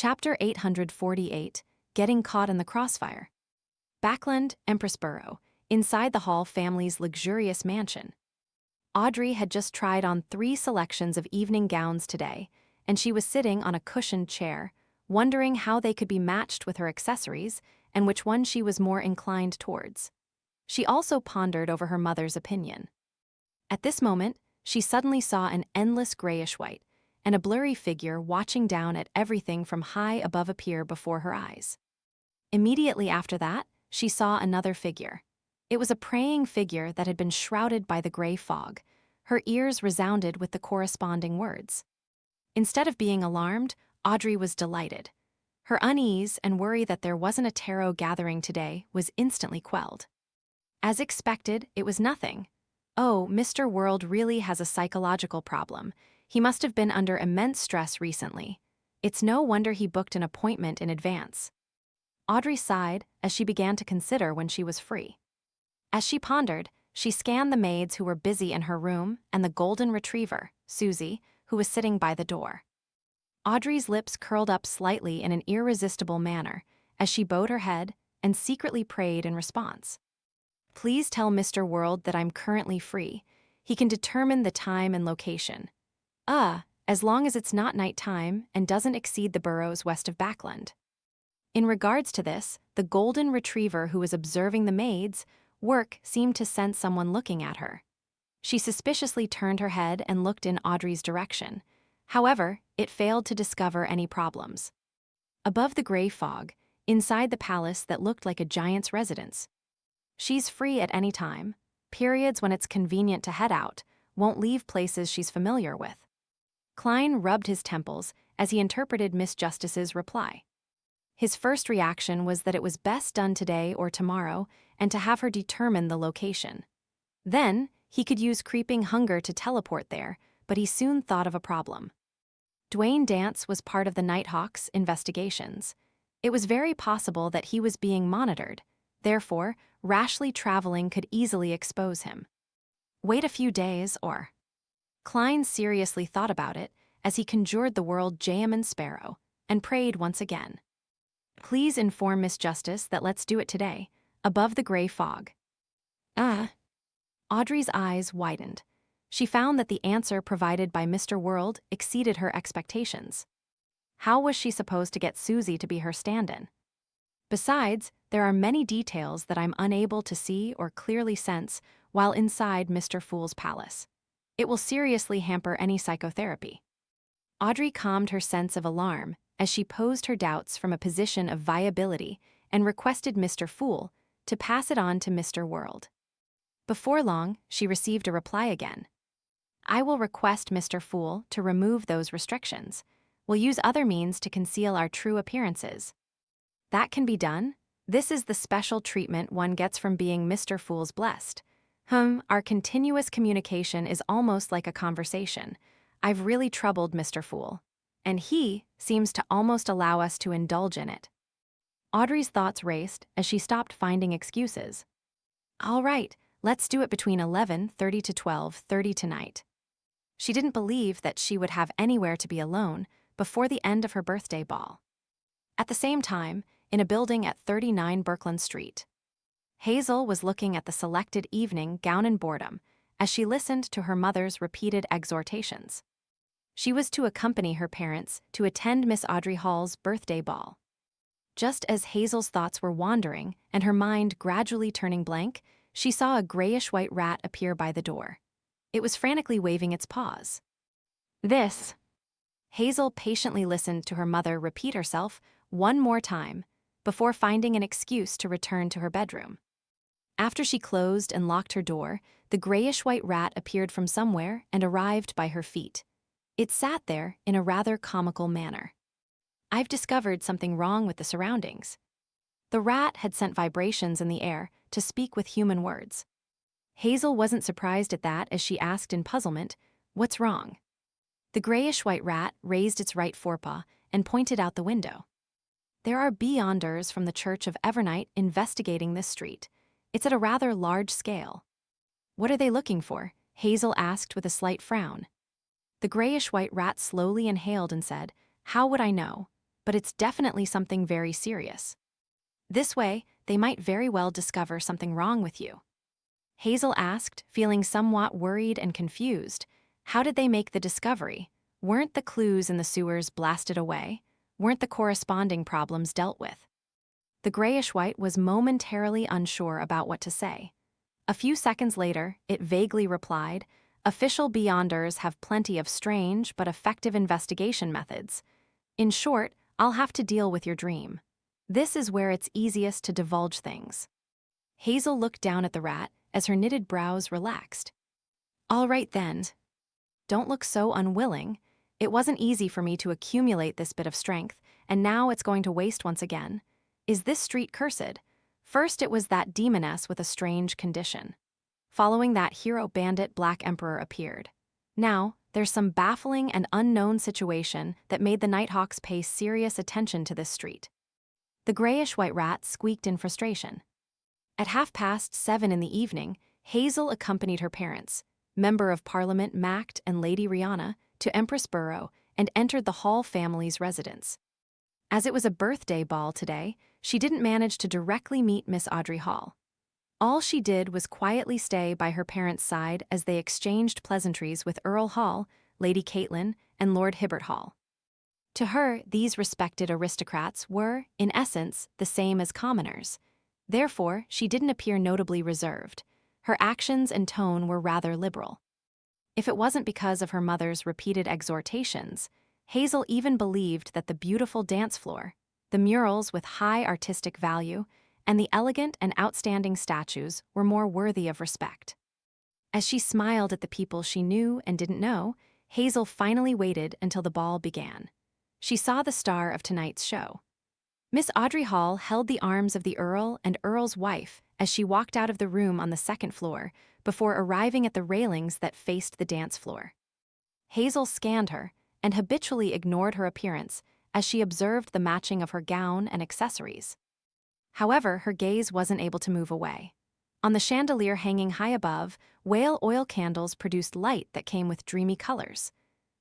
Chapter 848, Getting Caught in the Crossfire. Backland, Empressboro, inside the Hall family's luxurious mansion. Audrey had just tried on 3 selections of evening gowns today, and she was sitting on a cushioned chair, wondering how they could be matched with her accessories and which one she was more inclined towards. She also pondered over her mother's opinion. At this moment, she suddenly saw an endless grayish-white and a blurry figure watching down at everything from high above a pier before her eyes. Immediately after that, she saw another figure. It was a praying figure that had been shrouded by the gray fog. Her ears resounded with the corresponding words. Instead of being alarmed, Audrey was delighted. Her unease and worry that there wasn't a tarot gathering today was instantly quelled. As expected, it was nothing. Oh, Mr. World really has a psychological problem. He must have been under immense stress recently. It's no wonder he booked an appointment in advance. Audrey sighed as she began to consider when she was free. As she pondered, she scanned the maids who were busy in her room and the golden retriever, Susie, who was sitting by the door. Audrey's lips curled up slightly in an irresistible manner as she bowed her head and secretly prayed in response. Please tell Mr. World that I'm currently free. He can determine the time and location. As long as it's not nighttime and doesn't exceed the boroughs west of Backland. In regards to this, the golden retriever who was observing the maids' work seemed to sense someone looking at her. She suspiciously turned her head and looked in Audrey's direction. However, it failed to discover any problems. Above the gray fog, inside the palace that looked like a giant's residence. She's free at any time. Periods when it's convenient to head out, won't leave places she's familiar with. Klein rubbed his temples as he interpreted Miss Justice's reply. His first reaction was that it was best done today or tomorrow and to have her determine the location. Then, he could use creeping hunger to teleport there, but he soon thought of a problem. Dwayne Dance was part of the Nighthawks' investigations. It was very possible that he was being monitored. Therefore, rashly traveling could easily expose him. Wait a few days or... Klein seriously thought about it as he conjured the world jam and sparrow and prayed once again. Please inform Miss Justice that let's do it today, above the gray fog. Audrey's eyes widened. She found that the answer provided by Mr. World exceeded her expectations. How was she supposed to get Susie to be her stand-in? Besides, there are many details that I'm unable to see or clearly sense while inside Mr. Fool's palace. It will seriously hamper any psychotherapy. Audrey calmed her sense of alarm as she posed her doubts from a position of viability and requested Mr. Fool to pass it on to Mr. World. Before long, she received a reply again. I will request Mr. Fool to remove those restrictions. We'll use other means to conceal our true appearances. That can be done. This is the special treatment one gets from being Mr. Fool's blessed. Our continuous communication is almost like a conversation. I've really troubled Mr. Fool, and he seems to almost allow us to indulge in it. Audrey's thoughts raced as she stopped finding excuses. All right, let's do it between 11:30 to 12:30 tonight. She didn't believe that she would have anywhere to be alone before the end of her birthday ball. At the same time, in a building at 39 Birkeland Street. Hazel was looking at the selected evening gown in boredom as she listened to her mother's repeated exhortations. She was to accompany her parents to attend Miss Audrey Hall's birthday ball. Just as Hazel's thoughts were wandering and her mind gradually turning blank, she saw a grayish-white rat appear by the door. It was frantically waving its paws. This. Hazel patiently listened to her mother repeat herself one more time before finding an excuse to return to her bedroom. After she closed and locked her door, the grayish-white rat appeared from somewhere and arrived by her feet. It sat there in a rather comical manner. I've discovered something wrong with the surroundings. The rat had sent vibrations in the air to speak with human words. Hazel wasn't surprised at that as she asked in puzzlement, "What's wrong?" The grayish-white rat raised its right forepaw and pointed out the window. There are beyonders from the Church of Evernight investigating this street. It's at a rather large scale. What are they looking for? Hazel asked with a slight frown. The grayish-white rat slowly inhaled and said, How would I know? but it's definitely something very serious. This way, they might very well discover something wrong with you." Hazel asked, feeling somewhat worried and confused. How did they make the discovery? Weren't the clues in the sewers blasted away? Weren't the corresponding problems dealt with? The grayish-white was momentarily unsure about what to say. A few seconds later, it vaguely replied, "Official Beyonders have plenty of strange but effective investigation methods. In short, I'll have to deal with your dream. This is where it's easiest to divulge things." Hazel looked down at the rat as her knitted brows relaxed. "All right then. Don't look so unwilling. It wasn't easy for me to accumulate this bit of strength, and now it's going to waste once again. Is this street cursed? First it was that demoness with a strange condition. Following that hero bandit Black Emperor appeared. Now, there's some baffling and unknown situation that made the Nighthawks pay serious attention to this street." The grayish-white rat squeaked in frustration. At 7:30 in the evening, Hazel accompanied her parents, Member of Parliament Mact and Lady Rihanna, to Empress Borough and entered the Hall family's residence. As it was a birthday ball today, she didn't manage to directly meet Miss Audrey Hall. All she did was quietly stay by her parents' side as they exchanged pleasantries with Earl Hall, Lady Caitlin, and Lord Hibbert Hall. To her, these respected aristocrats were, in essence, the same as commoners. Therefore, she didn't appear notably reserved. Her actions and tone were rather liberal. If it wasn't because of her mother's repeated exhortations, Hazel even believed that the beautiful dance floor, the murals with high artistic value, and the elegant and outstanding statues were more worthy of respect. As she smiled at the people she knew and didn't know, Hazel finally waited until the ball began. She saw the star of tonight's show. Miss Audrey Hall held the arms of the Earl and Earl's wife as she walked out of the room on the second floor before arriving at the railings that faced the dance floor. Hazel scanned her and habitually ignored her appearance as she observed the matching of her gown and accessories. However, her gaze wasn't able to move away. On the chandelier hanging high above, whale oil candles produced light that came with dreamy colors.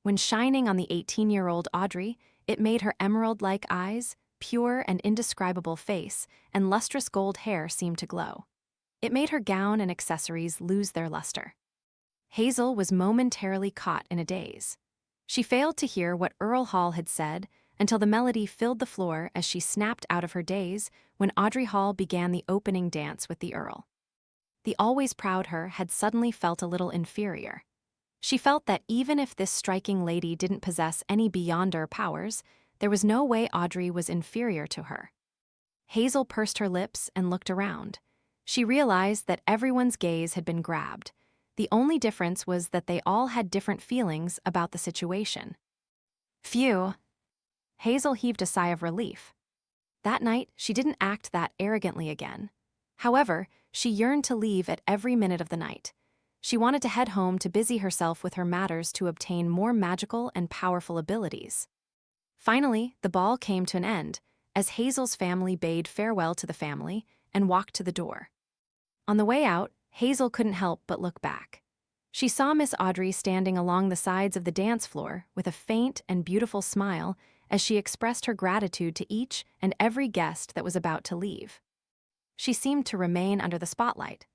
When shining on the 18-year-old Audrey, it made her emerald-like eyes, pure and indescribable face, and lustrous gold hair seem to glow. It made her gown and accessories lose their luster. Hazel was momentarily caught in a daze. She failed to hear what Earl Hall had said until the melody filled the floor as she snapped out of her daze when Audrey Hall began the opening dance with the Earl. The always proud her had suddenly felt a little inferior. She felt that even if this striking lady didn't possess any beyonder powers, there was no way Audrey was inferior to her. Hazel pursed her lips and looked around. She realized that everyone's gaze had been grabbed. The only difference was that they all had different feelings about the situation. Phew! Hazel heaved a sigh of relief. That night, she didn't act that arrogantly again. However, she yearned to leave at every minute of the night. She wanted to head home to busy herself with her matters to obtain more magical and powerful abilities. Finally, the ball came to an end, as Hazel's family bade farewell to the family and walked to the door. On the way out, Hazel couldn't help but look back. She saw Miss Audrey standing along the sides of the dance floor with a faint and beautiful smile as she expressed her gratitude to each and every guest that was about to leave. She seemed to remain under the spotlight.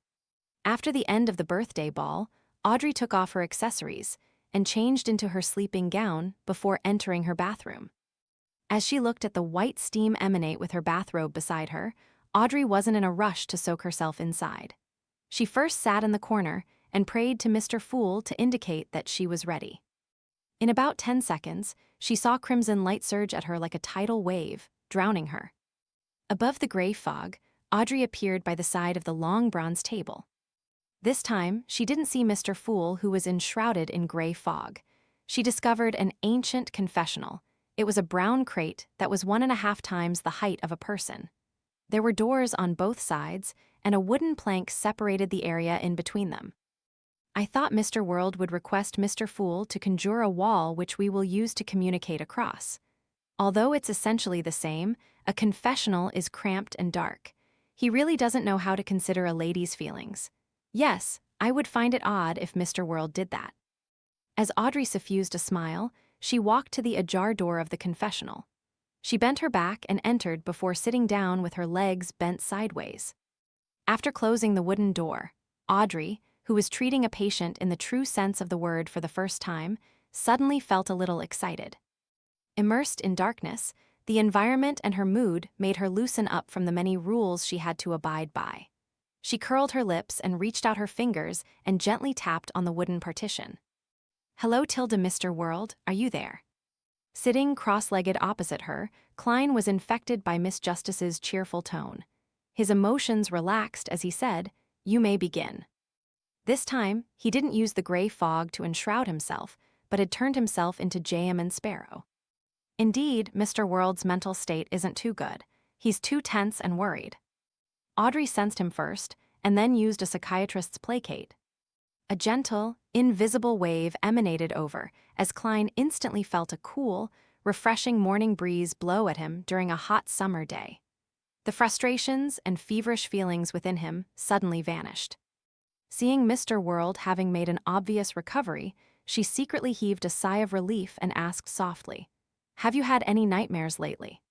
After the end of the birthday ball, Audrey took off her accessories and changed into her sleeping gown before entering her bathroom. As she looked at the white steam emanate with her bathrobe beside her, Audrey wasn't in a rush to soak herself inside. She first sat in the corner and prayed to Mr. Fool to indicate that she was ready. In about 10 seconds, she saw crimson light surge at her like a tidal wave, drowning her. Above the gray fog, Audrey appeared by the side of the long bronze table. This time, she didn't see Mr. Fool, who was enshrouded in gray fog. She discovered an ancient confessional. It was a brown crate that was 1.5 times the height of a person. There were doors on both sides, and a wooden plank separated the area in between them. I thought Mr. World would request Mr. Fool to conjure a wall which we will use to communicate across. Although it's essentially the same, a confessional is cramped and dark. He really doesn't know how to consider a lady's feelings. Yes, I would find it odd if Mr. World did that. As Audrey suffused a smile, she walked to the ajar door of the confessional. She bent her back and entered before sitting down with her legs bent sideways. After closing the wooden door, Audrey, who was treating a patient in the true sense of the word for the first time, suddenly felt a little excited. Immersed in darkness, the environment and her mood made her loosen up from the many rules she had to abide by. She curled her lips and reached out her fingers and gently tapped on the wooden partition. "Hello, Tilda, Mr. World, are you there?" Sitting cross-legged opposite her, Klein was infected by Miss Justice's cheerful tone. His emotions relaxed as he said, "You may begin." This time, he didn't use the gray fog to enshroud himself, but had turned himself into J.M. and Sparrow. Indeed, Mr. World's mental state isn't too good. He's too tense and worried. Audrey sensed him first, and then used a psychiatrist's placate. A gentle, invisible wave emanated over, as Klein instantly felt a cool, refreshing morning breeze blow at him during a hot summer day. The frustrations and feverish feelings within him suddenly vanished. Seeing Mr. World having made an obvious recovery, she secretly heaved a sigh of relief and asked softly, "Have you had any nightmares lately?"